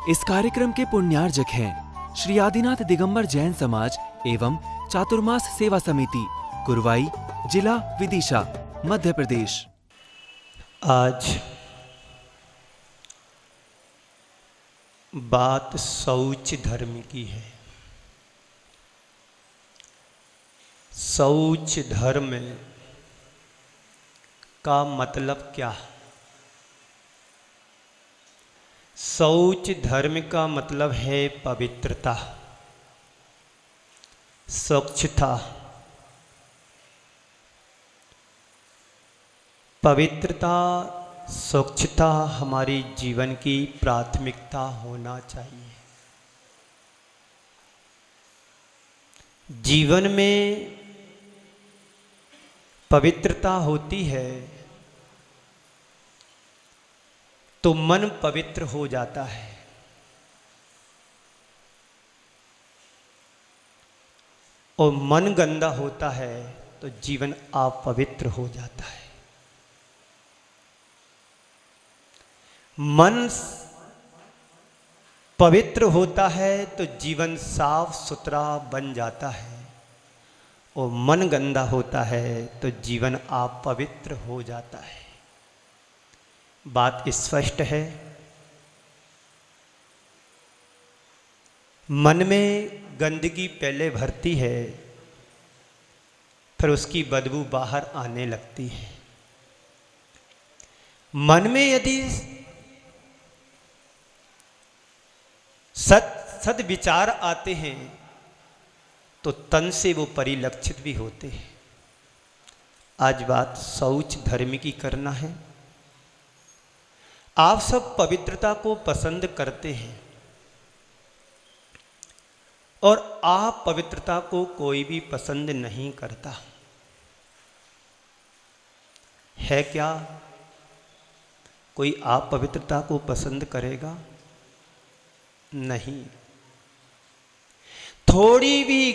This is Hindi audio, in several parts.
इस कार्यक्रम के पुण्यार्जक हैं श्री आदिनाथ दिगंबर जैन समाज एवं चातुर्मास सेवा समिति, कुरवाई, जिला विदिशा, मध्य प्रदेश। आज बात शौच धर्म की है। शौच धर्म का मतलब क्या? शौच धर्म का मतलब है पवित्रता, स्वच्छता। पवित्रता, स्वच्छता हमारे जीवन की प्राथमिकता होना चाहिए। जीवन में पवित्रता होती है तो मन पवित्र हो जाता है, और मन गंदा होता है तो जीवन अपवित्र हो जाता है। मन पवित्र होता है तो जीवन साफ सुथरा बन जाता है, और मन गंदा होता है तो जीवन अपवित्र हो जाता है। बात स्पष्ट है। मन में गंदगी पहले भरती है, फिर उसकी बदबू बाहर आने लगती है। मन में यदि सद विचार आते हैं तो तन से वो परिलक्षित भी होते हैं। आज बात शौच धर्म की करना है। आप सब पवित्रता को पसंद करते हैं, और आप पवित्रता को कोई भी पसंद नहीं करता है। क्या कोई आप पवित्रता को पसंद करेगा? नहीं। थोड़ी भी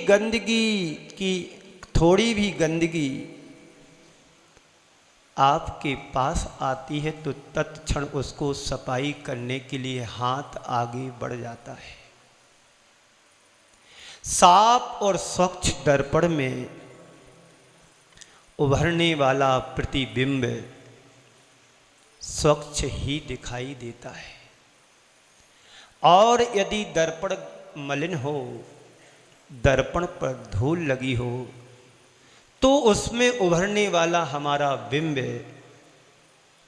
गंदगी आपके पास आती है तो तत्क्षण उसको सफाई करने के लिए हाथ आगे बढ़ जाता है। साफ और स्वच्छ दर्पण में उभरने वाला प्रतिबिंब स्वच्छ ही दिखाई देता है, और यदि दर्पण मलिन हो, दर्पण पर धूल लगी हो, तो उसमें उभरने वाला हमारा बिंब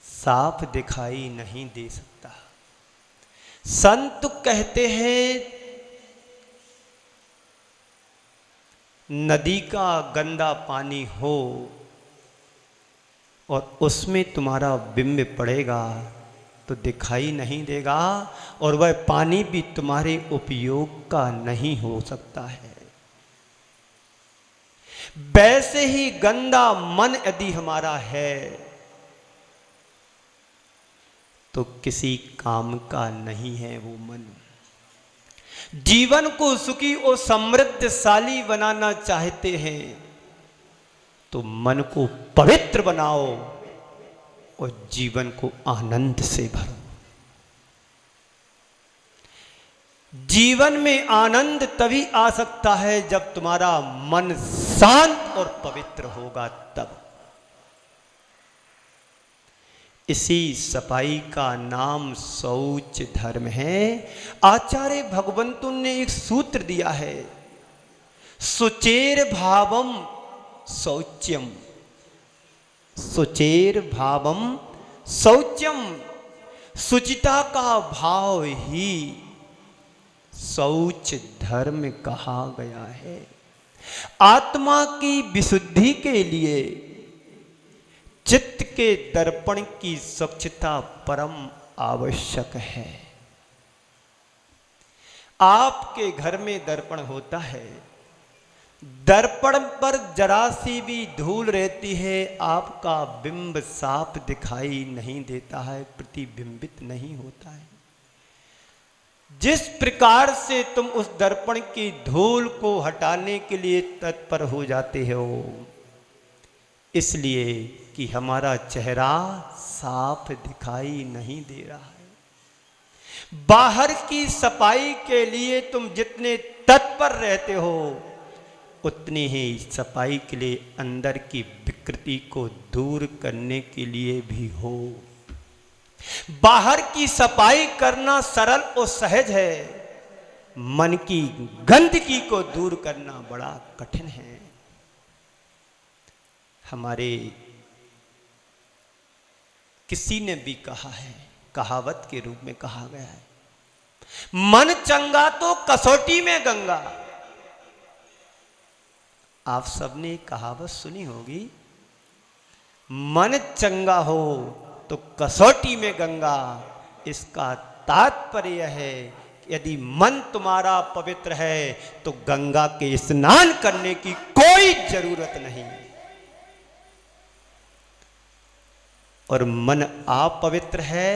साफ दिखाई नहीं दे सकता। संत कहते हैं नदी का गंदा पानी हो और उसमें तुम्हारा बिंब पड़ेगा तो दिखाई नहीं देगा, और वह पानी भी तुम्हारे उपयोग का नहीं हो सकता है। वैसे ही गंदा मन यदि हमारा है तो किसी काम का नहीं है वो मन। जीवन को सुखी और समृद्धशाली बनाना चाहते हैं तो मन को पवित्र बनाओ और जीवन को आनंद से भरो। जीवन में आनंद तभी आ सकता है जब तुम्हारा मन शांत और पवित्र होगा, तब। इसी सफाई का नाम शौच धर्म है। आचार्य भगवंतु ने एक सूत्र दिया है, सुचेर भावम शौच्यम। सुचेर भावम शौच्यम। सुचिता का भाव ही शौच धर्म कहा गया है। आत्मा की विशुद्धि के लिए चित्त के दर्पण की स्वच्छता परम आवश्यक है। आपके घर में दर्पण होता है, दर्पण पर जरा सी भी धूल रहती है, आपका बिंब साफ दिखाई नहीं देता है, प्रतिबिंबित नहीं होता है। जिस प्रकार से तुम उस दर्पण की धूल को हटाने के लिए तत्पर हो जाते हो, इसलिए कि हमारा चेहरा साफ दिखाई नहीं दे रहा है। बाहर की सफाई के लिए तुम जितने तत्पर रहते हो, उतनी ही सफाई के लिए अंदर की विकृति को दूर करने के लिए भी हो। बाहर की सफाई करना सरल और सहज है, मन की गंदगी को दूर करना बड़ा कठिन है। हमारे किसी ने भी कहा है, कहावत के रूप में कहा गया है, मन चंगा तो कसौटी में गंगा। आप सबने कहावत सुनी होगी, मन चंगा हो तो कसौटी में गंगा। इसका तात्पर्य है यदि मन तुम्हारा पवित्र है तो गंगा के स्नान करने की कोई जरूरत नहीं, और मन अपवित्र है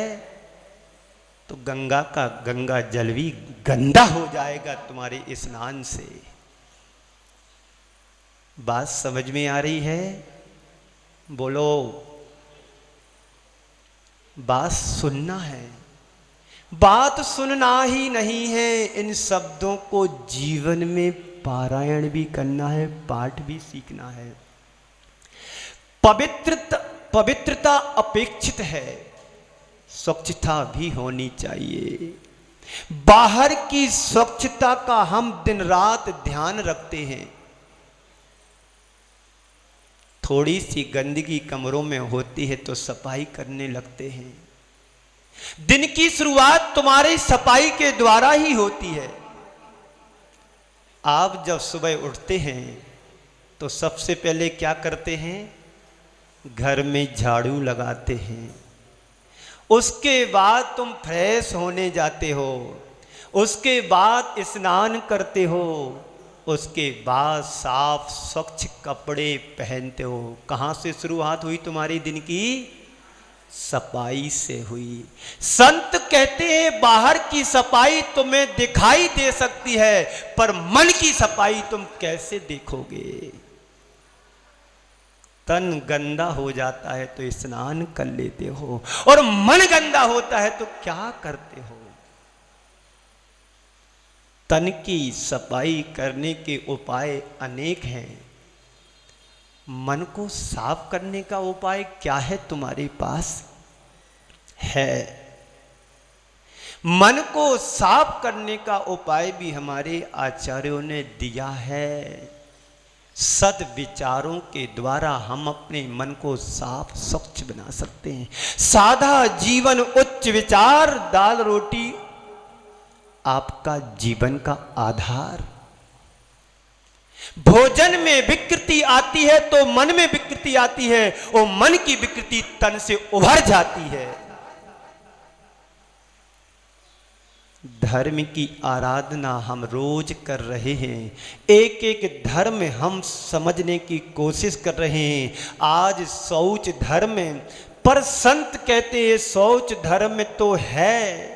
तो गंगा का गंगा जल भी गंदा हो जाएगा तुम्हारे स्नान से। बात समझ में आ रही है? बोलो। बात सुनना है, बात सुनना ही नहीं है, इन शब्दों को जीवन में पारायण भी करना है, पाठ भी सीखना है। पवित्रता अपेक्षित है, स्वच्छता भी होनी चाहिए। बाहर की स्वच्छता का हम दिन रात ध्यान रखते हैं, थोड़ी सी गंदगी कमरों में होती है तो सफाई करने लगते हैं। दिन की शुरुआत तुम्हारी सफाई के द्वारा ही होती है। आप जब सुबह उठते हैं तो सबसे पहले क्या करते हैं? घर में झाड़ू लगाते हैं, उसके बाद तुम फ्रेश होने जाते हो, उसके बाद स्नान करते हो, उसके बाद साफ स्वच्छ कपड़े पहनते हो। कहाँ से शुरुआत हुई तुम्हारी दिन की? सफाई से हुई। संत कहते हैं बाहर की सफाई तुम्हें दिखाई दे सकती है, पर मन की सफाई तुम कैसे देखोगे? तन गंदा हो जाता है तो स्नान कर लेते हो, और मन गंदा होता है तो क्या करते हो? तन की सफाई करने के उपाय अनेक हैं। मन को साफ करने का उपाय क्या है तुम्हारे पास? है। मन को साफ करने का उपाय भी हमारे आचार्यों ने दिया है। सद विचारों के द्वारा हम अपने मन को साफ स्वच्छ बना सकते हैं। सादा जीवन, उच्च विचार, दाल रोटी आपका जीवन का आधार। भोजन में विकृति आती है तो मन में विकृति आती है, और मन की विकृति तन से उभर जाती है। धर्म की आराधना हम रोज कर रहे हैं, एक एक धर्म हम समझने की कोशिश कर रहे हैं। आज शौच धर्म, पर संत कहते हैं शौच धर्म तो है,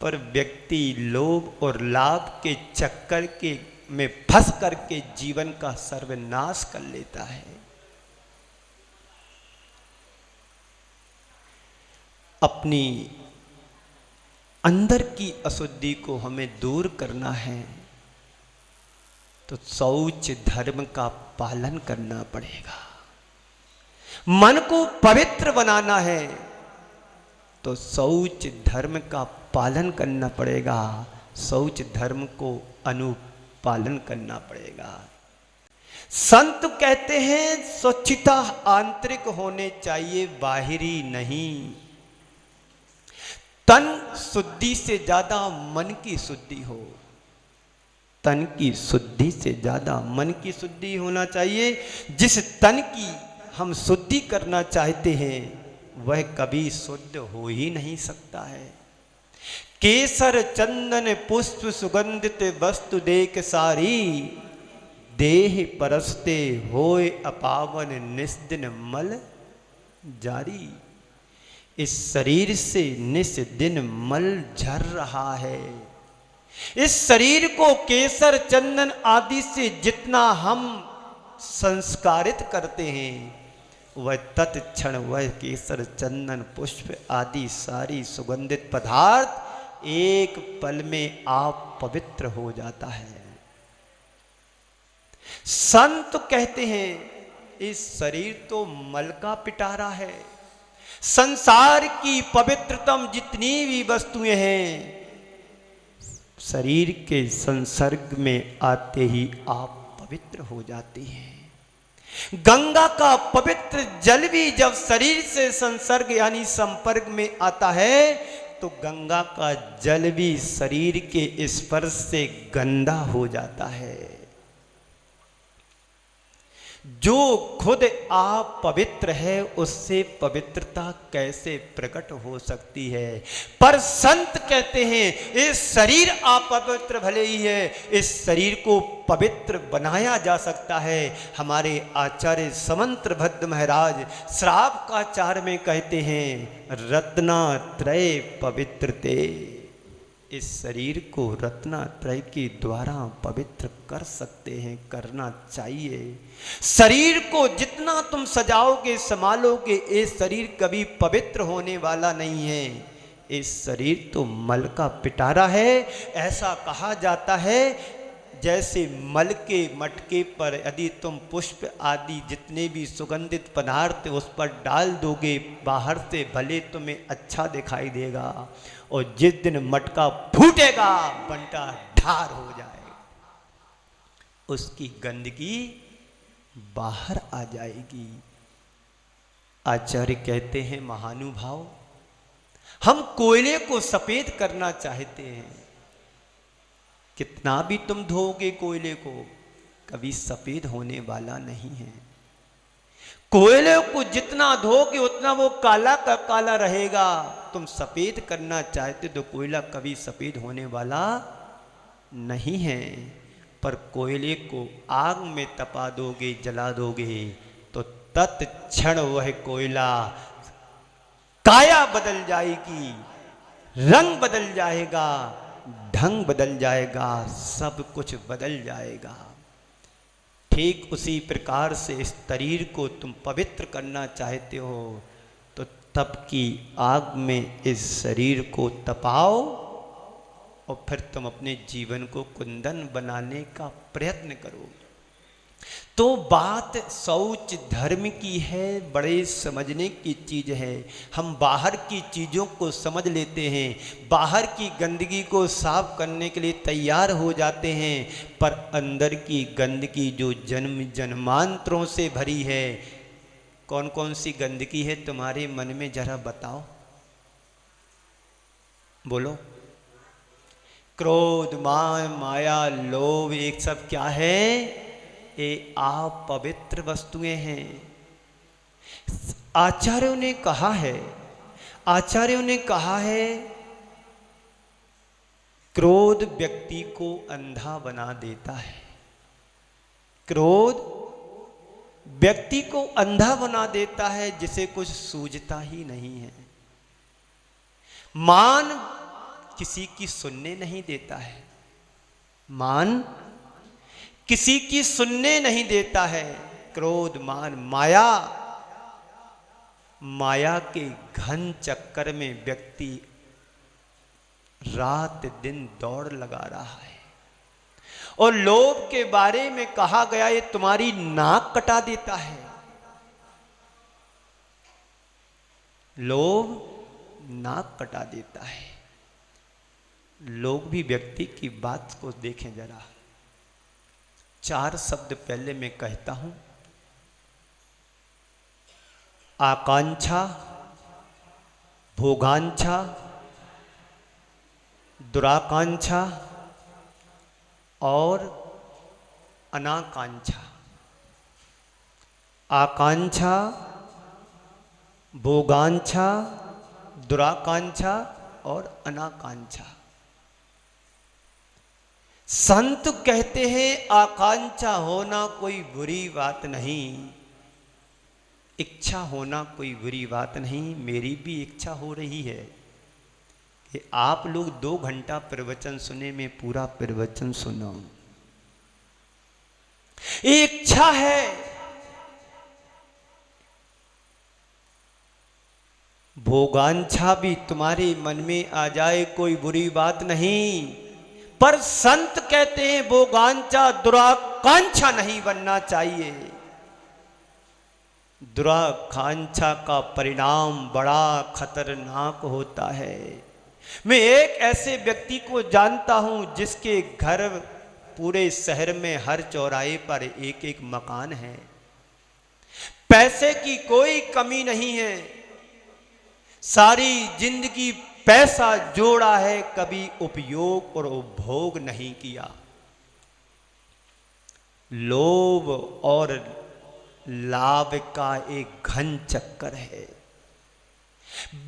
पर व्यक्ति लोभ और लाभ के चक्कर के में फंस करके जीवन का सर्वनाश कर लेता है। अपनी अंदर की अशुद्धि को हमें दूर करना है तो शौच धर्म का पालन करना पड़ेगा। मन को पवित्र बनाना है तो शौच धर्म का पालन करना पड़ेगा, शौच धर्म को अनुपालन करना पड़ेगा। संत कहते हैं स्वच्छता आंतरिक होने चाहिए, बाहरी नहीं। तन शुद्धि से ज्यादा मन की शुद्धि हो, तन की शुद्धि से ज्यादा मन की शुद्धि होना चाहिए। जिस तन की हम शुद्धि करना चाहते हैं वह कभी शुद्ध हो ही नहीं सकता है। केसर चंदन पुष्प सुगंधित वस्तु देख सारी, देह परस्ते होए अपावन निस्दिन मल जारी। इस शरीर से निस दिन मल झर रहा है। इस शरीर को केसर चंदन आदि से जितना हम संस्कारित करते हैं, वह तत्क्षण वह केसर चंदन पुष्प आदि सारी सुगंधित पदार्थ एक पल में आप पवित्र हो जाता है। संत कहते हैं इस शरीर तो मल का पिटारा है, संसार की पवित्रतम जितनी भी वस्तुएं हैं शरीर के संसर्ग में आते ही आप पवित्र हो जाती हैं। गंगा का पवित्र जल भी जब शरीर से संसर्ग यानी संपर्क में आता है तो गंगा का जल भी शरीर के स्पर्श से गंदा हो जाता है। जो खुद आप पवित्र है उससे पवित्रता कैसे प्रकट हो सकती है। पर संत कहते हैं इस शरीर आप पवित्र भले ही है, इस शरीर को पवित्र बनाया जा सकता है। हमारे आचार्य समंत्रभद्र महाराज श्रावकाचार में कहते हैं रत्नात्रय पवित्रते, इस शरीर को रत्नात्रय के द्वारा पवित्र कर सकते हैं, करना चाहिए। शरीर को जितना तुम सजाओगे संभालोगे इस शरीर कभी पवित्र होने वाला नहीं है। इस शरीर तो मल का पिटारा है। ऐसा कहा जाता है जैसे मल के मटके पर यदि तुम पुष्प आदि जितने भी सुगंधित पदार्थ उस पर डाल दोगे बाहर से भले तुम्हें अच्छा दिखाई देगा और जिस दिन मटका फूटेगा बंटा ढार हो जाएगा, उसकी गंदगी बाहर आ जाएगी। आचार्य कहते हैं महानुभाव हम कोयले को सफेद करना चाहते हैं, कितना भी तुम धोगे कोयले को कभी सफेद होने वाला नहीं है। कोयले को जितना धोगे उतना वो काला का काला रहेगा। तुम सफेद करना चाहते तो कोयला कभी सफेद होने वाला नहीं है। पर कोयले को आग में तपा दोगे जला दोगे तो तत्क्षण वह कोयला काया बदल जाएगी, रंग बदल जाएगा, ढंग बदल जाएगा, सब कुछ बदल जाएगा। ठीक उसी प्रकार से इस शरीर को तुम पवित्र करना चाहते हो तो तप की आग में इस शरीर को तपाओ और फिर तुम अपने जीवन को कुंदन बनाने का प्रयत्न करो। तो बात शौच धर्म की है, बड़े समझने की चीज है। हम बाहर की चीज़ों को समझ लेते हैं, बाहर की गंदगी को साफ करने के लिए तैयार हो जाते हैं, पर अंदर की गंदगी जो जन्म जन्मांतरों से भरी है, कौन कौन सी गंदगी है तुम्हारे मन में जरा बताओ, बोलो। क्रोध मान माया लोभ एक सब क्या है, ये आप पवित्र वस्तुएं हैं। आचार्यों ने कहा है क्रोध व्यक्ति को अंधा बना देता है। क्रोध व्यक्ति को अंधा बना देता है जिसे कुछ सूझता ही नहीं है। मान किसी की सुनने नहीं देता है, मान किसी की सुनने नहीं देता है। क्रोध मान माया, माया के घन चक्कर में व्यक्ति रात दिन दौड़ लगा रहा है। और लोभ के बारे में कहा गया ये तुम्हारी नाक कटा देता है। लोभ नाक कटा देता है। लोग भी व्यक्ति की बात को देखें जरा। 4 शब्द पहले मैं कहता हूं। आकांक्षा, भोगांक्षा, दुराकांक्षा और अनाकांक्षा। आकांक्षा, भोगांक्षा, दुराकांक्षा और अनाकांक्षा। संत कहते हैं आकांक्षा होना कोई बुरी बात नहीं, इच्छा होना कोई बुरी बात नहीं। मेरी भी इच्छा हो रही है कि आप लोग 2 घंटा प्रवचन सुने, में पूरा प्रवचन सुनो। ये इच्छा है भोगांछा भी तुम्हारे मन में आ जाए कोई बुरी बात नहीं, पर संत कहते हैं भोगांछा दुराकांक्षा नहीं बनना चाहिए। दुराकांक्षा का परिणाम बड़ा खतरनाक होता है। मैं एक ऐसे व्यक्ति को जानता हूं जिसके घर पूरे शहर में हर चौराहे पर एक एक मकान है, पैसे की कोई कमी नहीं है, सारी जिंदगी पैसा जोड़ा है, कभी उपयोग और उपभोग नहीं किया। लोभ और लाभ का एक घन चक्कर है।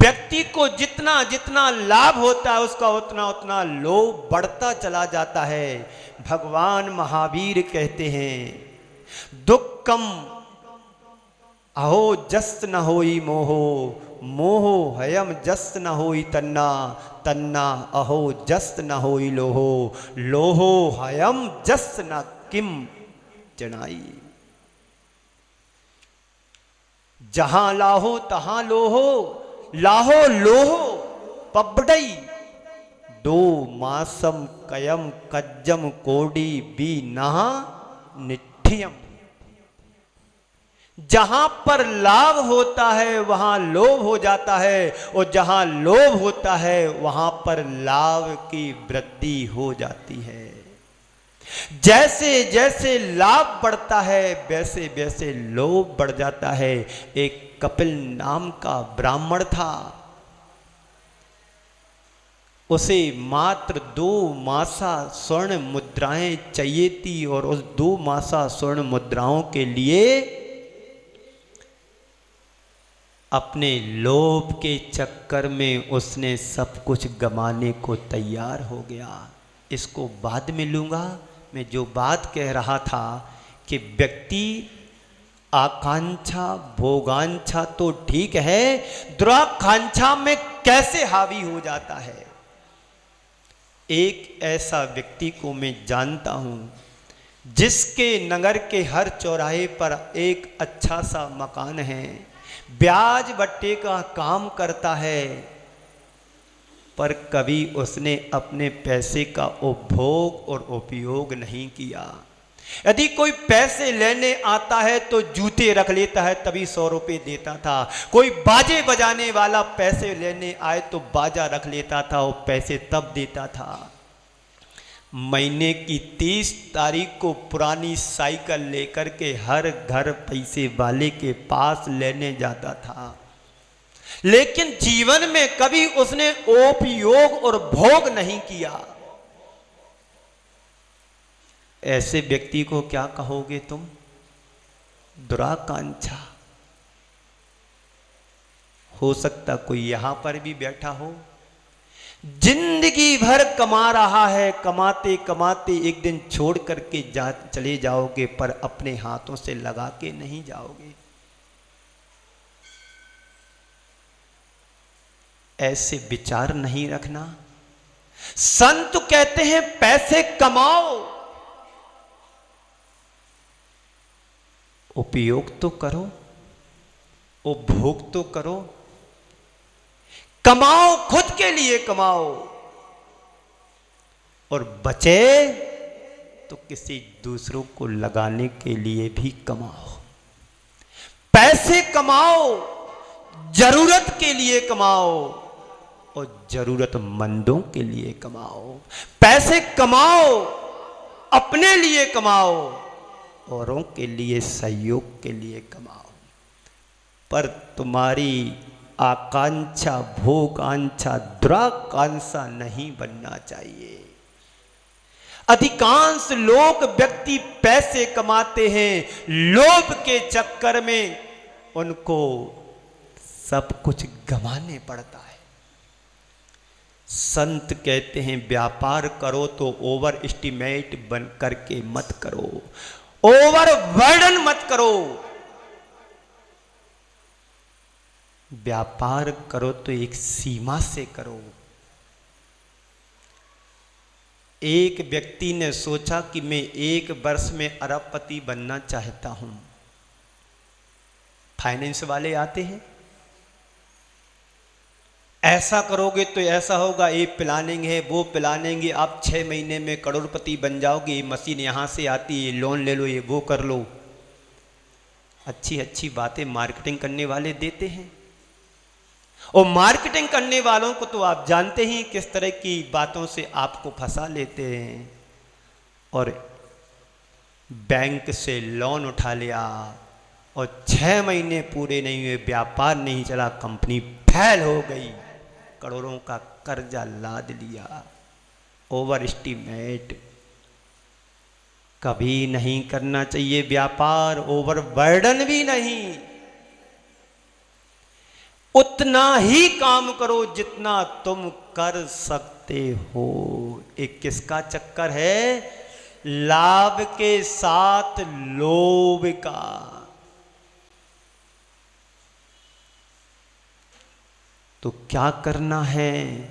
व्यक्ति को जितना जितना लाभ होता है उसका उतना उतना लोभ बढ़ता चला जाता है। भगवान महावीर कहते हैं दुक्कम अहो जस्त न होई मोहो, मोहो हयम जस्त न होई तन्ना, तन्ना अहो जस्त न होई लोहो, लोहो हयम जस्त न किम जनाई। जहां लाहो तहां लोहो, लाहो लोहो पबडई, दो मासम कयम कज्जम कोडी बी नहा निठियम। जहां पर लाभ होता है वहां लोभ हो जाता है, और जहां लोभ होता है वहां पर लाभ की वृद्धि हो जाती है। जैसे जैसे लाभ बढ़ता है वैसे वैसे लोभ बढ़ जाता है। एक कपिल नाम का ब्राह्मण था, उसे मात्र 2 मासा स्वर्ण मुद्राएं चाहिए थी, और उस 2 मासा स्वर्ण मुद्राओं के लिए अपने लोभ के चक्कर में उसने सब कुछ गंवाने को तैयार हो गया। इसको बाद में लूंगा। मैं जो बात कह रहा था कि व्यक्ति आकांक्षा भोगांक्षा तो ठीक है, दुराकांक्षा में कैसे हावी हो जाता है। एक ऐसा व्यक्ति को मैं जानता हूं जिसके नगर के हर चौराहे पर एक अच्छा सा मकान है, ब्याज बट्टे का काम करता है, पर कभी उसने अपने पैसे का उपभोग और उपयोग नहीं किया। यदि कोई पैसे लेने आता है तो जूते रख लेता है, तभी 100 रुपये देता था। कोई बाजे बजाने वाला पैसे लेने आए तो बाजा रख लेता था और पैसे तब देता था। महीने की 30 तारीख को पुरानी साइकिल लेकर के हर घर पैसे वाले के पास लेने जाता था, लेकिन जीवन में कभी उसने उपयोग और भोग नहीं किया। ऐसे व्यक्ति को क्या कहोगे तुम? दुराकांक्षा। हो सकता कोई यहां पर भी बैठा हो, जिंदगी भर कमा रहा है, कमाते कमाते एक दिन छोड़ करके चले जाओगे, पर अपने हाथों से लगा के नहीं जाओगे। ऐसे विचार नहीं रखना। संत कहते हैं पैसे कमाओ, उपयोग तो करो, उपभोग तो करो। कमाओ, खुद के लिए कमाओ, और बचे तो किसी दूसरों को लगाने के लिए भी कमाओ। पैसे कमाओ, जरूरत के लिए कमाओ और जरूरतमंदों के लिए कमाओ। पैसे कमाओ, अपने लिए कमाओ, औरों के लिए सहयोग के लिए कमाओ, पर तुम्हारी आकांक्षा भोगांक्षा दुराकांक्षा नहीं बनना चाहिए। अधिकांश लोग व्यक्ति पैसे कमाते हैं, लोभ के चक्कर में उनको सब कुछ गंवाने पड़ता है। संत कहते हैं व्यापार करो तो ओवर एस्टिमेट बन करके मत करो, ओवर बर्डन मत करो। व्यापार करो तो एक सीमा से करो। एक व्यक्ति ने सोचा कि मैं 1 वर्ष में अरबपति बनना चाहता हूं। फाइनेंस वाले आते हैं, ऐसा करोगे तो ऐसा होगा, ये प्लानिंग है, वो प्लानिंग है, आप 6 महीने में करोड़पति बन जाओगे, मशीन यहाँ से आती है, लोन ले लो, ये वो कर लो। अच्छी अच्छी बातें मार्केटिंग करने वाले देते हैं, और मार्केटिंग करने वालों को तो आप जानते ही किस तरह की बातों से आपको फंसा लेते हैं। और बैंक से लोन उठा लिया और 6 महीने पूरे नहीं हुए, व्यापार नहीं चला, कंपनी फेल हो गई, करोड़ों का कर्जा लाद लिया। ओवर एस्टीमेट कभी नहीं करना चाहिए व्यापार, ओवर बर्डन भी नहीं। उतना ही काम करो जितना तुम कर सकते हो। एक किसका चक्कर है? लाभ के साथ लोभ का। तो क्या करना है?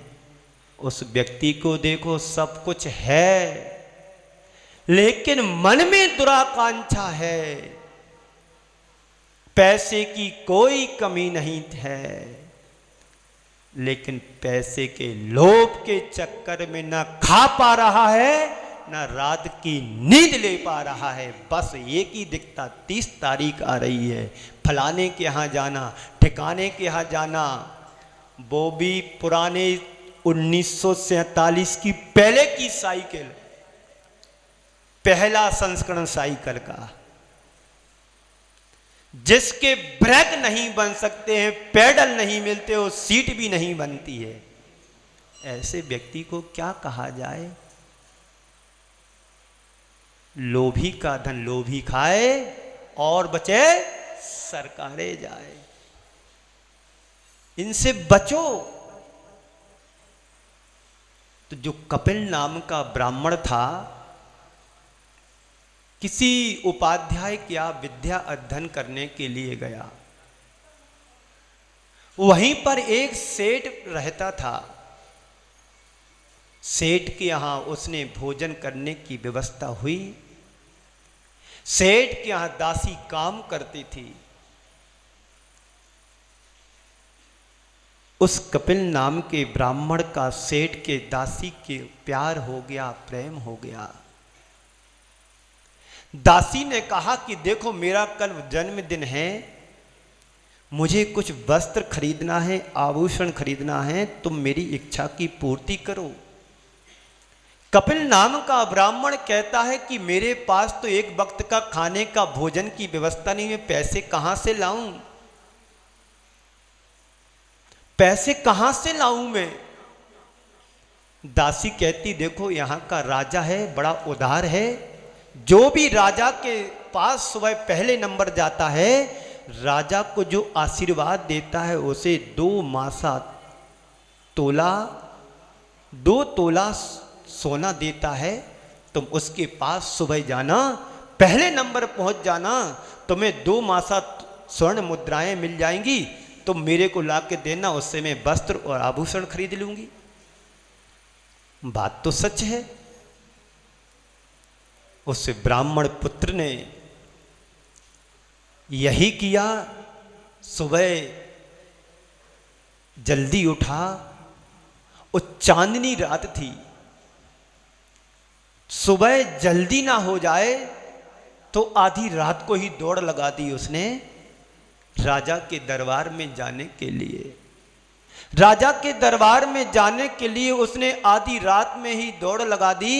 उस व्यक्ति को देखो, सब कुछ है लेकिन मन में दुराकांक्षा है, पैसे की कोई कमी नहीं है, लेकिन पैसे के लोभ के चक्कर में ना खा पा रहा है, ना रात की नींद ले पा रहा है। बस एक ही दिखता, 30 तारीख आ रही है, फलाने के यहाँ जाना, ठिकाने के यहाँ जाना। वो भी पुराने 1947 की पहले की साइकिल, पहला संस्करण साइकिल का, जिसके ब्रेक नहीं बन सकते हैं, पेडल नहीं मिलते, और सीट भी नहीं बनती है। ऐसे व्यक्ति को क्या कहा जाए? लोभी का धन लोभी खाए और बचे सरकारे जाए। इनसे बचो। तो जो कपिल नाम का ब्राह्मण था, किसी उपाध्याय क्या विद्या अध्ययन करने के लिए गया। वहीं पर एक सेठ रहता था। सेठ के यहां उसने भोजन करने की व्यवस्था हुई। सेठ के यहां दासी काम करती थी। उस कपिल नाम के ब्राह्मण का सेठ के दासी के प्यार हो गया, प्रेम हो गया। दासी ने कहा कि देखो, मेरा कल जन्मदिन है, मुझे कुछ वस्त्र खरीदना है, आभूषण खरीदना है, तुम मेरी इच्छा की पूर्ति करो। कपिल नाम का ब्राह्मण कहता है कि मेरे पास तो एक वक्त का खाने का भोजन की व्यवस्था नहीं है, पैसे कहां से लाऊं? पैसे कहां से लाऊं मैं? दासी कहती, देखो यहां का राजा है, बड़ा उदार है, जो भी राजा के पास सुबह पहले नंबर जाता है, राजा को जो आशीर्वाद देता है उसे 2 मासा तोला 2 तोला सोना देता है। तुम उसके पास सुबह जाना, पहले नंबर पहुंच जाना, तुम्हें 2 मासा स्वर्ण मुद्राएं मिल जाएंगी, तुम मेरे को ला के देना, उससे मैं वस्त्र और आभूषण खरीद लूंगी। बात तो सच है। उस ब्राह्मण पुत्र ने यही किया। सुबह जल्दी उठा, और चांदनी रात थी, सुबह जल्दी ना हो जाए तो आधी रात को ही दौड़ लगा दी उसने राजा के दरबार में जाने के लिए। राजा के दरबार में जाने के लिए उसने आधी रात में ही दौड़ लगा दी।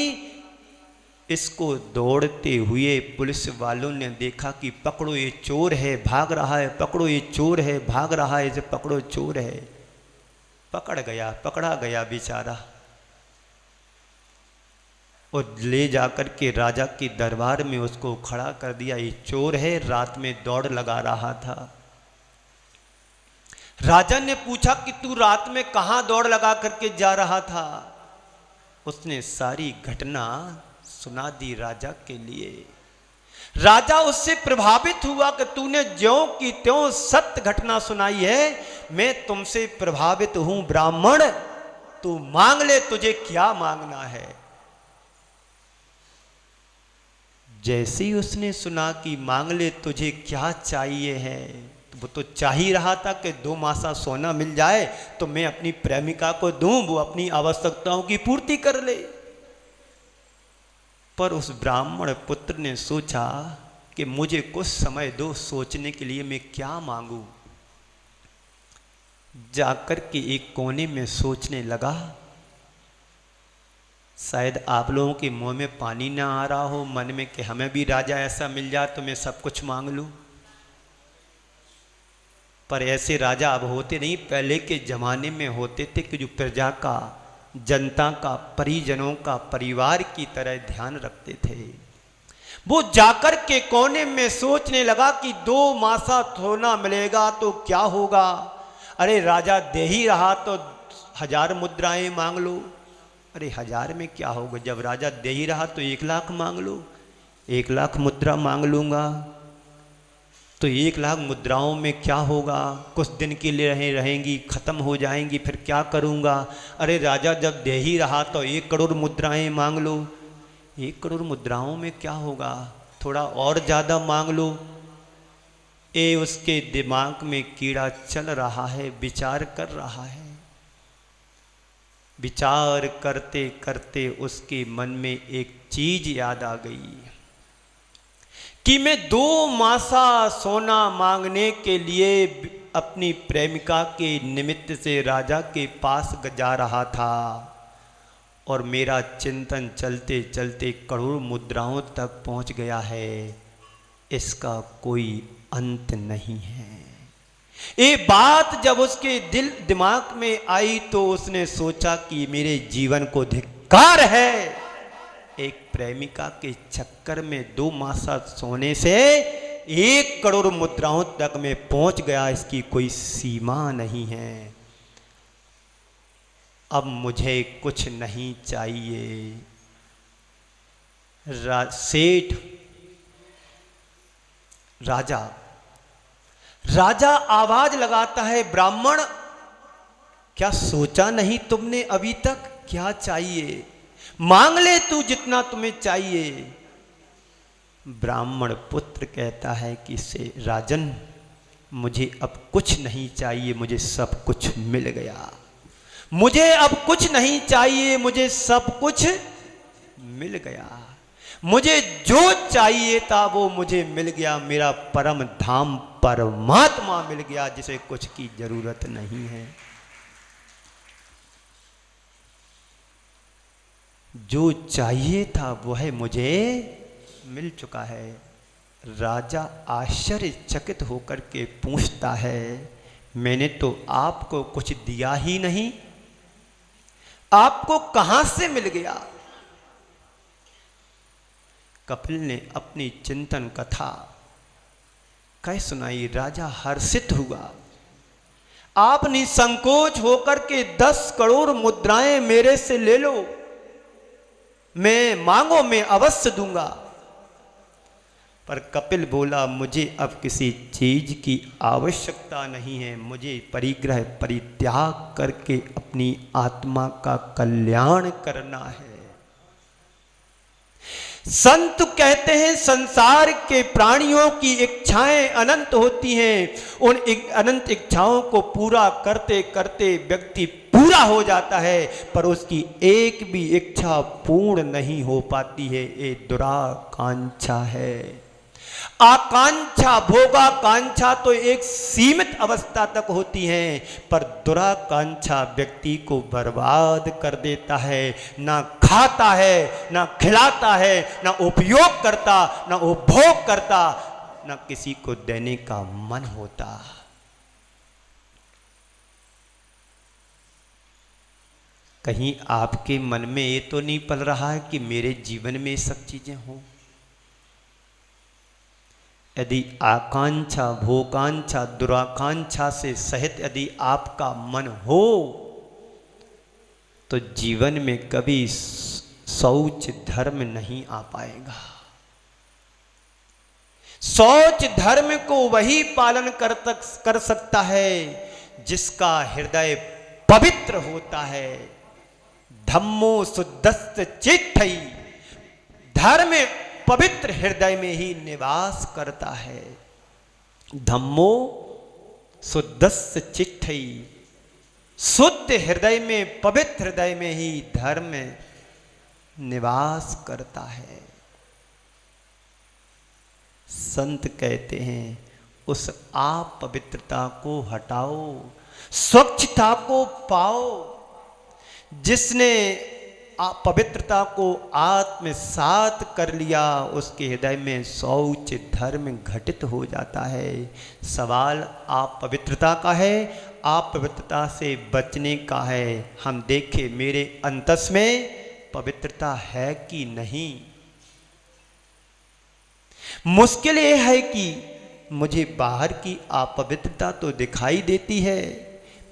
इसको दौड़ते हुए पुलिस वालों ने देखा कि पकड़ो ये चोर है, भाग रहा है, पकड़ो ये चोर है, भाग रहा है, इसे पकड़ो, चोर है। पकड़ा गया बेचारा, और ले जाकर के राजा के दरबार में उसको खड़ा कर दिया। ये चोर है, रात में दौड़ लगा रहा था। राजा ने पूछा कि तू रात में कहां दौड़ लगा करके जा रहा था? उसने सारी घटना सुना दी राजा के लिए। राजा उससे प्रभावित हुआ कि तूने ज्यों की त्यों सत्य घटना सुनाई है, मैं तुमसे प्रभावित हूं ब्राह्मण, तू मांग ले, तुझे क्या मांगना है। जैसे ही उसने सुना कि मांग ले, तुझे क्या चाहिए है, तो वो तो चाह ही रहा था कि 2 मासा सोना मिल जाए तो मैं अपनी प्रेमिका को दूं, वो अपनी आवश्यकताओं की पूर्ति कर ले। पर उस ब्राह्मण पुत्र ने सोचा कि मुझे कुछ समय दो सोचने के लिए, मैं क्या मांगू। जाकर के एक कोने में सोचने लगा। शायद आप लोगों के मुंह में पानी ना आ रहा हो मन में कि हमें भी राजा ऐसा मिल जाए तो मैं सब कुछ मांग लूं। पर ऐसे राजा अब होते नहीं, पहले के जमाने में होते थे कि जो प्रजा का, जनता का, परिजनों का, परिवार की तरह ध्यान रखते थे। वो जाकर के कोने में सोचने लगा कि 2 मासा सोना मिलेगा तो क्या होगा। अरे राजा दे ही रहा तो 1000 मुद्राएं मांग लो। अरे 1000 में क्या होगा, जब राजा दे ही रहा तो 1 लाख मांग लो। 1 लाख मुद्रा मांग लूंगा तो 1 लाख मुद्राओं में क्या होगा, कुछ दिन के लिए रहेंगी, खत्म हो जाएंगी, फिर क्या करूंगा। अरे राजा जब दे ही रहा तो 1 करोड़ मुद्राएं मांग लो। 1 करोड़ मुद्राओं में क्या होगा, थोड़ा और ज़्यादा मांग लो। ये उसके दिमाग में कीड़ा चल रहा है, विचार कर रहा है। विचार करते करते उसके मन में एक चीज याद आ गई कि मैं 2 मासा सोना मांगने के लिए अपनी प्रेमिका के निमित्त से राजा के पास जा रहा था और मेरा चिंतन चलते चलते करोड़ मुद्राओं तक पहुंच गया है। इसका कोई अंत नहीं है। ये बात जब उसके दिमाग में आई तो उसने सोचा कि मेरे जीवन को धिक्कार है। एक प्रेमिका के चक्कर में 2 मासा सोने से 1 करोड़ मुद्राओं तक में पहुंच गया, इसकी कोई सीमा नहीं है। अब मुझे कुछ नहीं चाहिए। सेठ राजा आवाज लगाता है, ब्राह्मण क्या सोचा नहीं तुमने अभी तक, क्या चाहिए, मांग ले तू जितना तुम्हें चाहिए। ब्राह्मण पुत्र कहता है कि से राजन मुझे अब कुछ नहीं चाहिए, मुझे सब कुछ मिल गया। मुझे अब कुछ नहीं चाहिए, मुझे सब कुछ मिल गया। मुझे जो चाहिए था वो मुझे मिल गया। मेरा परम धाम परमात्मा मिल गया, जिसे कुछ की जरूरत नहीं है। जो चाहिए था वह मुझे मिल चुका है। राजा आश्चर्यचकित होकर के पूछता है, मैंने तो आपको कुछ दिया ही नहीं, आपको कहां से मिल गया। कपिल ने अपनी चिंतन कथा कह सुनाई। राजा हर्षित हुआ। आप निसंकोच होकर के 10 करोड़ मुद्राएं मेरे से ले लो, मैं मांगो मैं अवश्य दूंगा। पर कपिल बोला, मुझे अब किसी चीज की आवश्यकता नहीं है, मुझे परिग्रह परित्याग करके अपनी आत्मा का कल्याण करना है। संत कहते हैं संसार के प्राणियों की इच्छाएं अनंत होती हैं। उन अनंत इच्छाओं को पूरा करते करते व्यक्ति पूरा हो जाता है, पर उसकी एक भी इच्छा पूर्ण नहीं हो पाती है। ये दुराकांक्षा है। आकांक्षा, भोगाकांक्षा तो एक सीमित अवस्था तक होती है, पर दुराकांक्षा व्यक्ति को बर्बाद कर देता है। ना खाता है, ना खिलाता है, ना उपयोग करता, ना उपभोग करता, ना किसी को देने का मन होता। कहीं आपके मन में ये तो नहीं पल रहा है कि मेरे जीवन में सब चीजें हों। यदि आकांक्षा, भोगाकांक्षा, दुराकांक्षा से सहित यदि आपका मन हो तो जीवन में कभी शौच धर्म नहीं आ पाएगा। शौच धर्म को वही पालन कर सकता है जिसका हृदय पवित्र होता है। धम्मो शुद्धस्य चित्तई, धर्म पवित्र हृदय में ही निवास करता है। धम्मो शुद्धस्य चिट्ठई, शुद्ध हृदय में, पवित्र हृदय में ही धर्म निवास करता है। संत कहते हैं उस आप पवित्रता को हटाओ, स्वच्छता को पाओ। जिसने पवित्रता को आत्मसात कर लिया उसके हृदय में शौच धर्म घटित हो जाता है। सवाल आप पवित्रता का है, आप पवित्रता से बचने का है। हम देखें मेरे अंतस में पवित्रता है कि नहीं। मुश्किल ये है कि मुझे बाहर की अपवित्रता तो दिखाई देती है,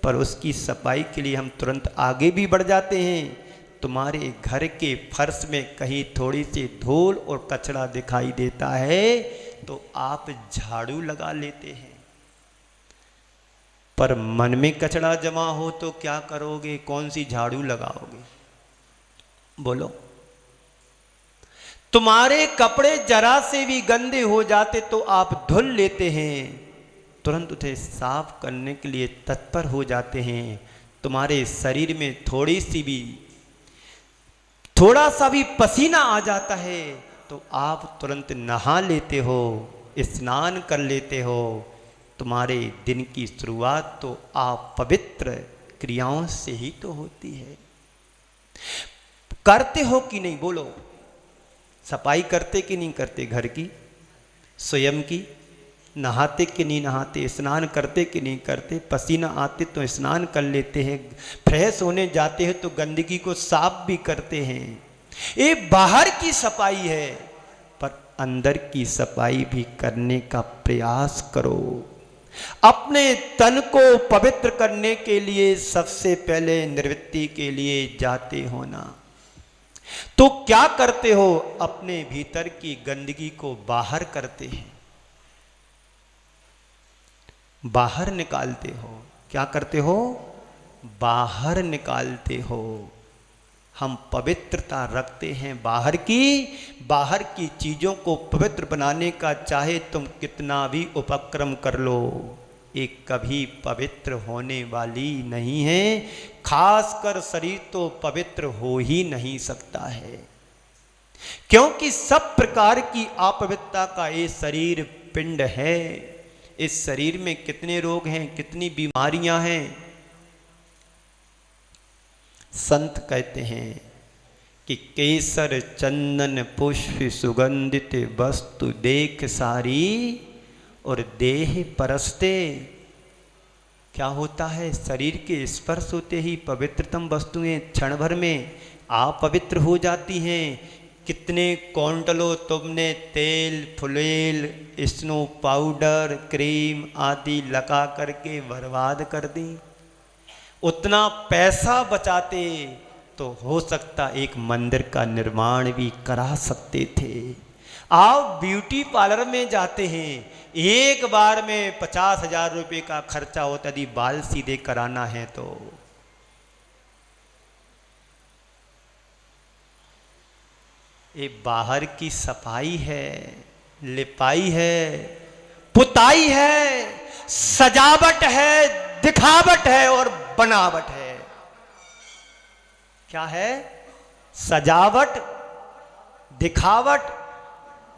पर उसकी सफाई के लिए हम तुरंत आगे भी बढ़ जाते हैं। तुम्हारे घर के फर्श में कहीं थोड़ी सी धूल और कचरा दिखाई देता है तो आप झाड़ू लगा लेते हैं, पर मन में कचरा जमा हो तो क्या करोगे? कौन सी झाड़ू लगाओगे? बोलो। तुम्हारे कपड़े जरा से भी गंदे हो जाते तो आप धुल लेते हैं, तुरंत उसे साफ करने के लिए तत्पर हो जाते हैं। तुम्हारे शरीर में थोड़ा सा भी पसीना आ जाता है तो आप तुरंत नहा लेते हो, स्नान कर लेते हो। तुम्हारे दिन की शुरुआत तो आप पवित्र क्रियाओं से ही तो होती है। करते हो कि नहीं? बोलो। सफाई करते कि नहीं करते? घर की, स्वयं की। नहाते कि नहीं नहाते? स्नान करते कि नहीं करते? पसीना आते तो स्नान कर लेते हैं, फ्रेश होने जाते हैं तो गंदगी को साफ भी करते हैं। ये बाहर की सफाई है, पर अंदर की सफाई भी करने का प्रयास करो। अपने तन को पवित्र करने के लिए सबसे पहले निवृत्ति के लिए जाते हो ना, तो क्या करते हो? अपने भीतर की गंदगी को बाहर करते हैं, बाहर निकालते हो। क्या करते हो? बाहर निकालते हो। हम पवित्रता रखते हैं बाहर की चीजों को पवित्र बनाने का चाहे तुम कितना भी उपक्रम कर लो, ये कभी पवित्र होने वाली नहीं है। खासकर शरीर तो पवित्र हो ही नहीं सकता है, क्योंकि सब प्रकार की अपवित्रता का ये शरीर पिंड है। इस शरीर में कितने रोग हैं, कितनी बीमारियां हैं। संत कहते हैं कि केसर चंदन पुष्प सुगंधित वस्तु देख सारी और देह परस्ते। क्या होता है? शरीर के स्पर्श होते ही पवित्रतम वस्तुएं क्षण भर में अपवित्र हो जाती हैं। कितने क्विंटलों तुमने तेल, फुलेल, स्नो पाउडर, क्रीम आदि लगा करके बर्बाद कर दी। उतना पैसा बचाते तो हो सकता एक मंदिर का निर्माण भी करा सकते थे। आप ब्यूटी पार्लर में जाते हैं, एक बार में 50,000 रुपये का खर्चा होता यदि बाल सीधे कराना है तो। ये बाहर की सफाई है, लिपाई है, पुताई है, सजावट है, दिखावट है और बनावट है। क्या है? सजावट, दिखावट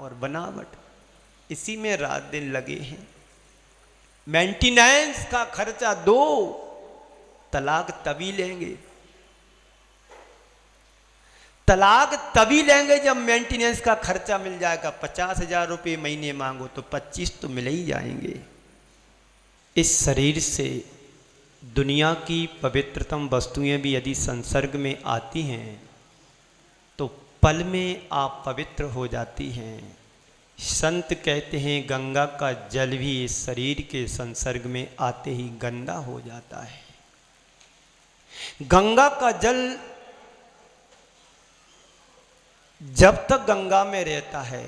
और बनावट। इसी में रात दिन लगे हैं। मेंटेनेंस का खर्चा दो, तलाक तभी लेंगे। तलाक तभी लेंगे जब मेंटेनेंस का खर्चा मिल जाएगा। 50,000 रुपये महीने मांगो तो 25 तो मिल ही जाएंगे। इस शरीर से दुनिया की पवित्रतम वस्तुएं भी यदि संसर्ग में आती हैं तो पल में आप पवित्र हो जाती हैं। संत कहते हैं गंगा का जल भी इस शरीर के संसर्ग में आते ही गंदा हो जाता है। गंगा का जल जब तक गंगा में रहता है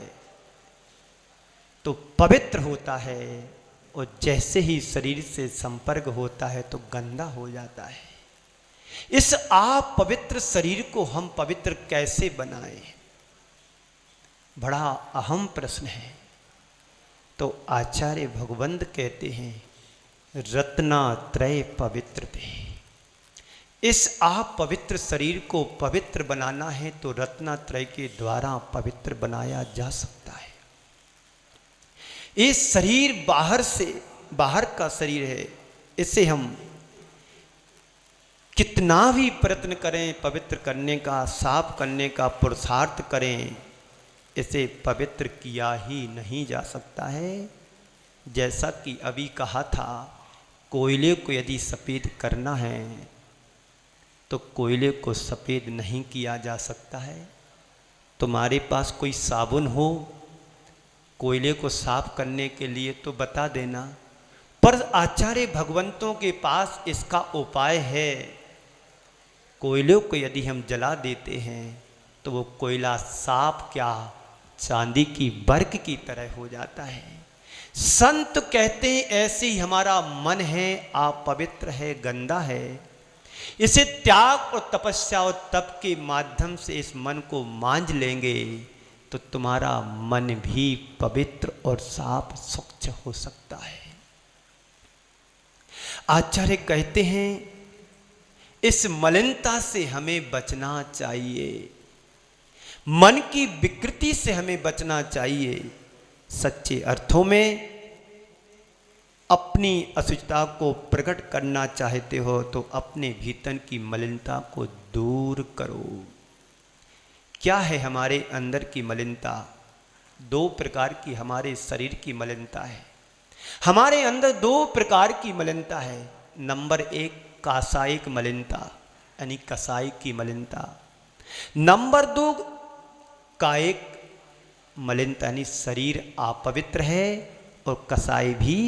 तो पवित्र होता है, और जैसे ही शरीर से संपर्क होता है तो गंदा हो जाता है। इस आप पवित्र शरीर को हम पवित्र कैसे बनाएं? बड़ा अहम प्रश्न है। तो आचार्य भगवंत कहते हैं रत्नात्रय पवित्र थे। इस आप पवित्र शरीर को पवित्र बनाना है तो रत्नात्रय के द्वारा पवित्र बनाया जा सकता है। ये शरीर बाहर का शरीर है, इसे हम कितना भी प्रयत्न करें पवित्र करने का, साफ करने का पुरुषार्थ करें, इसे पवित्र किया ही नहीं जा सकता है। जैसा कि अभी कहा था, कोयले को यदि सफ़ेद करना है तो कोयले को सफ़ेद नहीं किया जा सकता है। तुम्हारे पास कोई साबुन हो कोयले को साफ करने के लिए तो बता देना, पर आचार्य भगवंतों के पास इसका उपाय है। कोयले को यदि हम जला देते हैं तो वो कोयला साफ क्या चांदी की वर्क की तरह हो जाता है। संत कहते हैं ऐसे ही हमारा मन है, अपवित्र है, गंदा है। इसे त्याग और तपस्या और तप के माध्यम से इस मन को मांझ लेंगे तो तुम्हारा मन भी पवित्र और साफ स्वच्छ हो सकता है। आचार्य कहते हैं इस मलिनता से हमें बचना चाहिए, मन की विकृति से हमें बचना चाहिए। सच्चे अर्थों में अपनी अशुचिता को प्रकट करना चाहते हो तो अपने भीतर की मलिनता को दूर करो। क्या है हमारे अंदर की मलिनता? दो प्रकार की हमारे शरीर की मलिनता है। हमारे अंदर दो प्रकार की मलिनता है। नंबर एक कासायिक मलिनता यानी कसाई की मलिनता। नंबर दो कायिक मलिनता यानी शरीर अपवित्र है और कसाई भी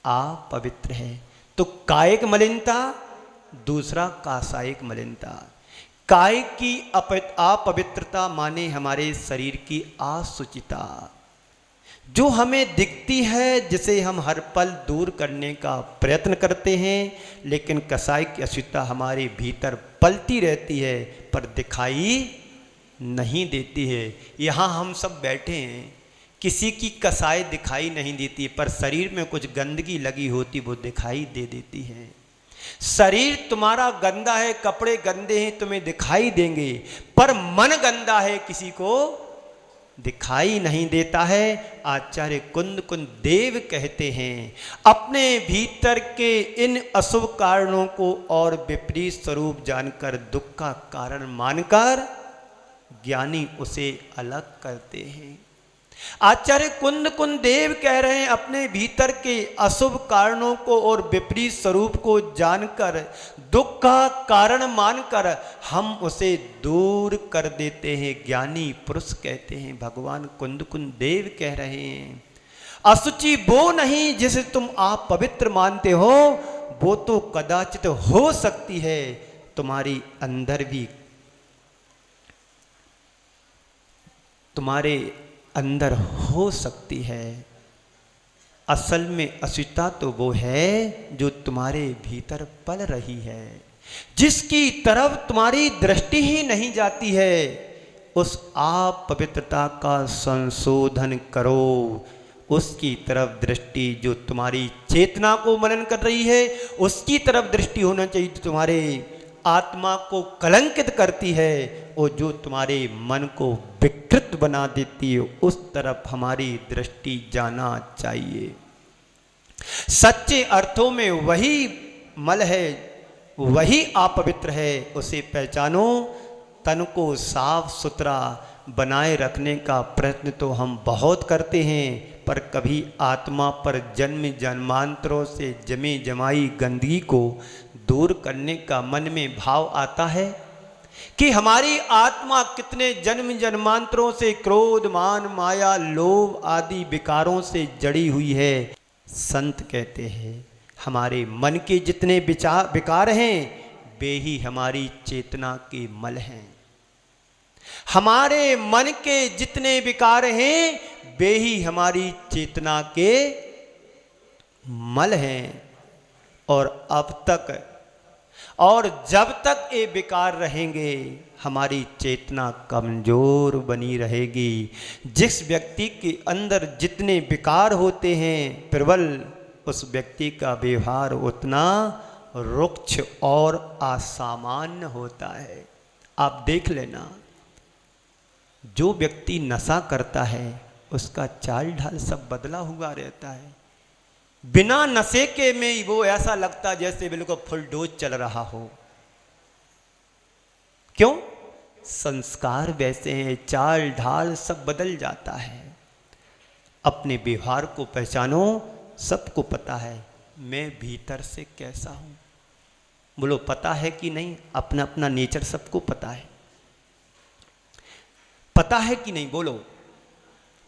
अपवित्र है। तो कायिक मलिनता, दूसरा कासायिक मलिनता। काय की अपवित्रता माने हमारे शरीर की असुचिता जो हमें दिखती है, जिसे हम हर पल दूर करने का प्रयत्न करते हैं, लेकिन कसाई की अशुचिता हमारे भीतर पलती रहती है पर दिखाई नहीं देती है। यहाँ हम सब बैठे हैं, किसी की कसाई दिखाई नहीं देती पर शरीर में कुछ गंदगी लगी होती वो दिखाई दे देती है। शरीर तुम्हारा गंदा है, कपड़े गंदे हैं, तुम्हें दिखाई देंगे, पर मन गंदा है किसी को दिखाई नहीं देता है। आचार्य कुंद देव कहते हैं अपने भीतर के इन अशुभ कारणों को और विपरीत स्वरूप जानकर दुख का कारण मानकर ज्ञानी उसे अलग करते हैं। आचार्य कुंद देव कह रहे हैं अपने भीतर के अशुभ कारणों को और विपरीत स्वरूप को जानकर दुख का कारण मानकर हम उसे दूर कर देते हैं। ज्ञानी पुरुष कहते हैं, भगवान कुंद देव कह रहे हैं अशुचि वो नहीं जिसे तुम आप पवित्र मानते हो, वो तो कदाचित हो सकती है तुम्हारी अंदर भी, तुम्हारे अंदर हो सकती है। असल में अशुचिता तो वो है जो तुम्हारे भीतर पल रही है, जिसकी तरफ तुम्हारी दृष्टि ही नहीं जाती है। उस आप पवित्रता का संशोधन करो, उसकी तरफ दृष्टि जो तुम्हारी चेतना को मनन कर रही है, उसकी तरफ दृष्टि होना चाहिए जो तुम्हारे आत्मा को कलंकित करती है और जो तुम्हारे मन को विकृत बना देती है, उस तरफ हमारी दृष्टि जाना चाहिए। सच्चे अर्थों में वही मल है, वही अपवित्र है, उसे पहचानो। तन को साफ सुथरा बनाए रखने का प्रयत्न तो हम बहुत करते हैं, पर कभी आत्मा पर जन्म जन्मांतरों से जमी जमाई गंदगी को दूर करने का मन में भाव आता है कि हमारी आत्मा कितने जन्म जन्मांतरों से क्रोध मान माया लोभ आदि विकारों से जड़ी हुई है। संत कहते हैं हमारे मन के जितने विकार हैं वे ही हमारी चेतना के मल हैं। हमारे मन के जितने विकार हैं वे ही हमारी चेतना के मल हैं। और अब तक और जब तक ये विकार रहेंगे हमारी चेतना कमजोर बनी रहेगी। जिस व्यक्ति के अंदर जितने विकार होते हैं प्रबल, उस व्यक्ति का व्यवहार उतना रुक्ष और असामान्य होता है। आप देख लेना, जो व्यक्ति नशा करता है उसका चाल ढाल सब बदला हुआ रहता है। बिना नशे के में वो ऐसा लगता जैसे बिल्कुल फुल डोज चल रहा हो। क्यों? संस्कार वैसे हैं, चाल ढाल सब बदल जाता है। अपने व्यवहार को पहचानो। सबको पता है मैं भीतर से कैसा हूं। बोलो पता है कि नहीं? अपना अपना नेचर सबको पता है। पता है कि नहीं? बोलो।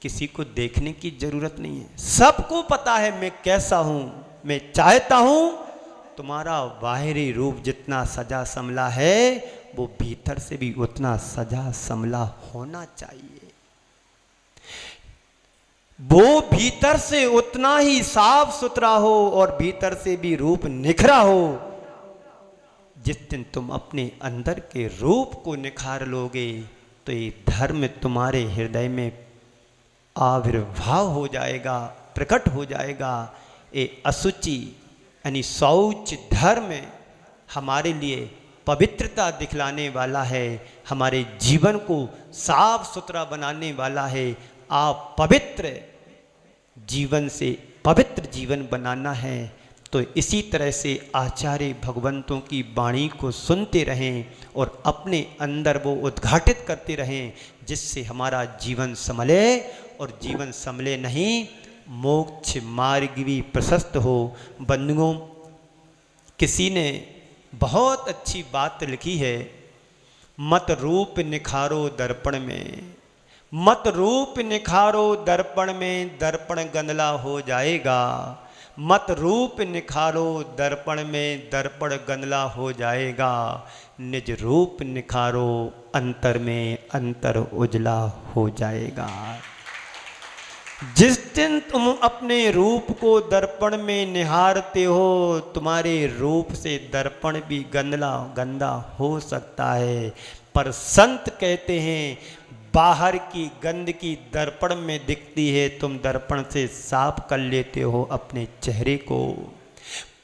किसी को देखने की जरूरत नहीं है, सबको पता है मैं कैसा हूं। मैं चाहता हूं तुम्हारा बाहरी रूप जितना सजा संभला है वो भीतर से भी उतना सजा संभला होना चाहिए। वो भीतर से उतना ही साफ सुथरा हो और भीतर से भी रूप निखरा हो। जिस दिन तुम अपने अंदर के रूप को निखार लोगे तो ये धर्म तुम्हारे हृदय में आविर्भाव हो जाएगा, प्रकट हो जाएगा। ये असुचि यानी शौच धर्म हमारे लिए पवित्रता दिखलाने वाला है, हमारे जीवन को साफ सुथरा बनाने वाला है। आप पवित्र जीवन से पवित्र जीवन बनाना है तो इसी तरह से आचार्य भगवंतों की वाणी को सुनते रहें और अपने अंदर वो उद्घाटित करते रहें, जिससे हमारा जीवन संभले। और जीवन संभले नहीं, मोक्ष मार्ग भी प्रशस्त हो। बंधुओं, किसी ने बहुत अच्छी बात लिखी है, मत रूप निखारो दर्पण में, मत रूप निखारो दर्पण में, दर्पण गंदला हो जाएगा। मत रूप निखारो दर्पण में, दर्पण गंदला हो जाएगा। निज रूप निखारो अंतर में, अंतर उजला हो जाएगा। जिस दिन तुम अपने रूप को दर्पण में निहारते हो, तुम्हारे रूप से दर्पण भी गंदा हो सकता है। पर संत कहते हैं बाहर की गंदगी दर्पण में दिखती है, तुम दर्पण से साफ कर लेते हो अपने चेहरे को।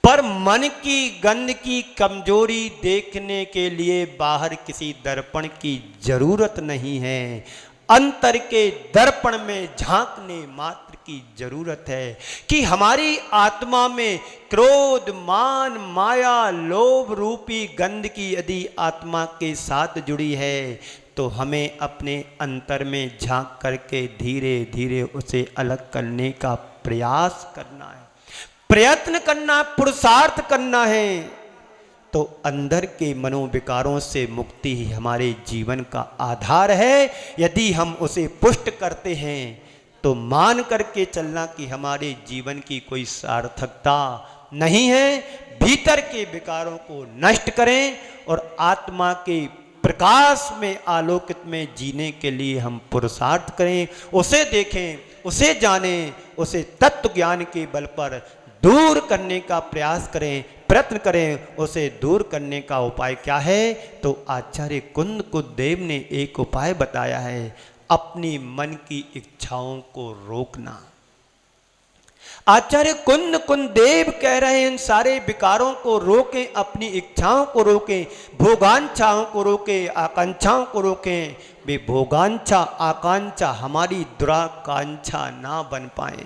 पर मन की गंदगी कमजोरी देखने के लिए बाहर किसी दर्पण की जरूरत नहीं है, अंतर के दर्पण में झांकने मात्र की जरूरत है। कि हमारी आत्मा में क्रोध, मान, माया, लोभ रूपी गंदगी यदि आत्मा के साथ जुड़ी है तो हमें अपने अंतर में झांक करके धीरे धीरे उसे अलग करने का प्रयास करना है, प्रयत्न करना, पुरुषार्थ करना है। तो अंदर के मनोविकारों से मुक्ति ही हमारे जीवन का आधार है। यदि हम उसे पुष्ट करते हैं तो मान करके चलना कि हमारे जीवन की कोई सार्थकता नहीं है। भीतर के विकारों को नष्ट करें और आत्मा के प्रकाश में, आलोकित में जीने के लिए हम पुरुषार्थ करें। उसे देखें, उसे जानें, उसे तत्व ज्ञान के बल पर दूर करने का प्रयास करें, प्रयत्न करें। उसे दूर करने का उपाय क्या है? तो आचार्य कुंद कुंदेव ने एक उपाय बताया है, अपनी मन की इच्छाओं को रोकना। आचार्य कुंद कुंदेव कह रहे हैं इन सारे विकारों को रोकें, अपनी इच्छाओं को रोकें, भोगांछाओं को रोकें, आकांक्षाओं को रोकें। वे भोगांछा, आकांक्षा हमारी दुराकांक्षा ना बन पाए।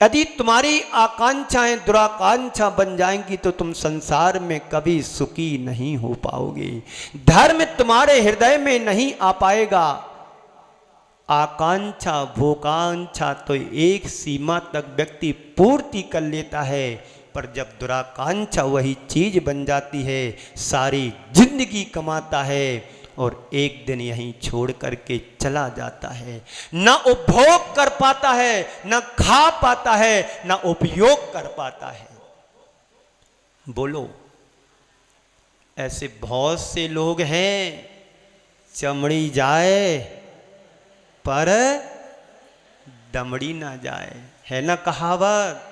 यदि तुम्हारी आकांक्षाएं दुराकांक्षा बन जाएंगी तो तुम संसार में कभी सुखी नहीं हो पाओगे, धर्म तुम्हारे हृदय में नहीं आ पाएगा। आकांक्षा, भोगांक्षा तो एक सीमा तक व्यक्ति पूर्ति कर लेता है, पर जब दुराकांक्षा वही चीज बन जाती है, सारी जिंदगी कमाता है और एक दिन यहीं छोड़ करके चला जाता है। न उपभोग कर पाता है, न खा पाता है, न उपयोग कर पाता है। बोलो, ऐसे बहुत से लोग हैं, चमड़ी जाए पर दमड़ी ना जाए, है ना कहावत।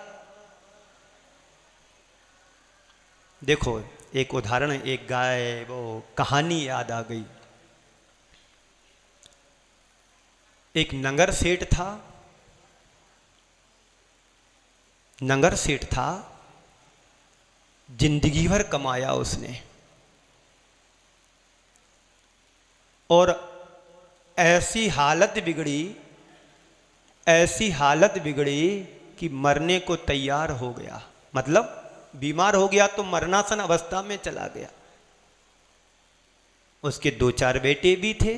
देखो एक उदाहरण, एक गाय, वो कहानी याद आ गई। एक नंगर सेठ था, नंगर सेठ था, जिंदगी भर कमाया उसने, और ऐसी हालत बिगड़ी कि मरने को तैयार हो गया। मतलब बीमार हो गया तो मरनासन अवस्था में चला गया। उसके 2-4 बेटे भी थे।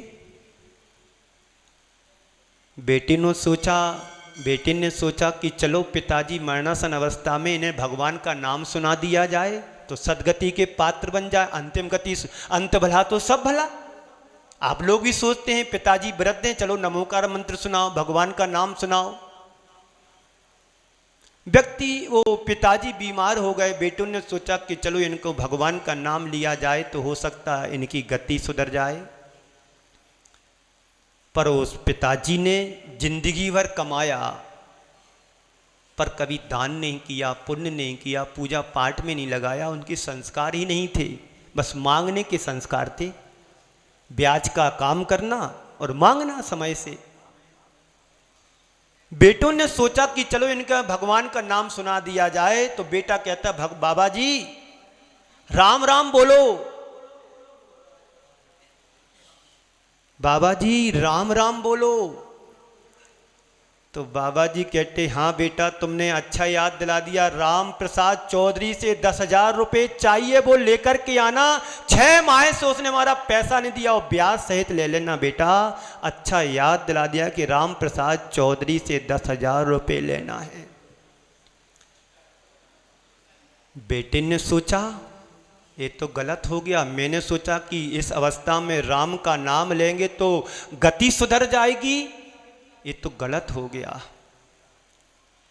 बेटे ने सोचा कि चलो पिताजी मरणासन अवस्था में इन्हें भगवान का नाम सुना दिया जाए तो सदगति के पात्र बन जाए, अंतिम गति, अंत भला तो सब भला। आप लोग भी सोचते हैं पिताजी वृद्ध हैं, चलो नमोकार मंत्र सुनाओ, भगवान का नाम सुनाओ। वो पिताजी बीमार हो गए, बेटों ने सोचा कि चलो इनको भगवान का नाम लिया जाए तो हो सकता है इनकी गति सुधर जाए। पर उस पिताजी ने जिंदगी भर कमाया पर कभी दान नहीं किया, पुण्य नहीं किया, पूजा पाठ में नहीं लगाया। उनके संस्कार ही नहीं थे, बस मांगने के संस्कार थे। ब्याज का काम करना और मांगना समय से। बेटों ने सोचा कि चलो इनका भगवान का नाम सुना दिया जाए तो बेटा कहता बाबा जी राम राम बोलो, बाबा जी राम राम बोलो। तो बाबा जी कहते हाँ बेटा तुमने अच्छा याद दिला दिया, राम प्रसाद चौधरी से 10,000 रुपये चाहिए, वो लेकर के आना। 6 माह से उसने हमारा पैसा नहीं दिया, और ब्याज सहित ले लेना बेटा। अच्छा याद दिला दिया कि राम प्रसाद चौधरी से 10,000 रुपये लेना है। बेटे ने सोचा ये तो गलत हो गया, मैंने सोचा कि इस अवस्था में राम का नाम लेंगे तो गति सुधर जाएगी, ये तो गलत हो गया।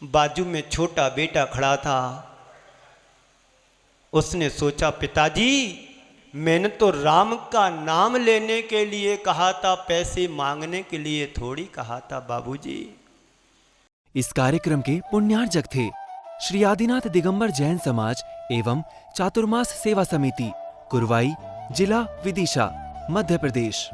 बाजू में छोटा बेटा खड़ा था, उसने सोचा पिताजी मैंने तो राम का नाम लेने के लिए कहा था, पैसे मांगने के लिए थोड़ी कहा था बाबूजी। इस कार्यक्रम के पुण्यार्जक थे श्री आदिनाथ दिगंबर जैन समाज एवं चातुर्मास सेवा समिति, कुरवाई, जिला विदिशा, मध्य प्रदेश।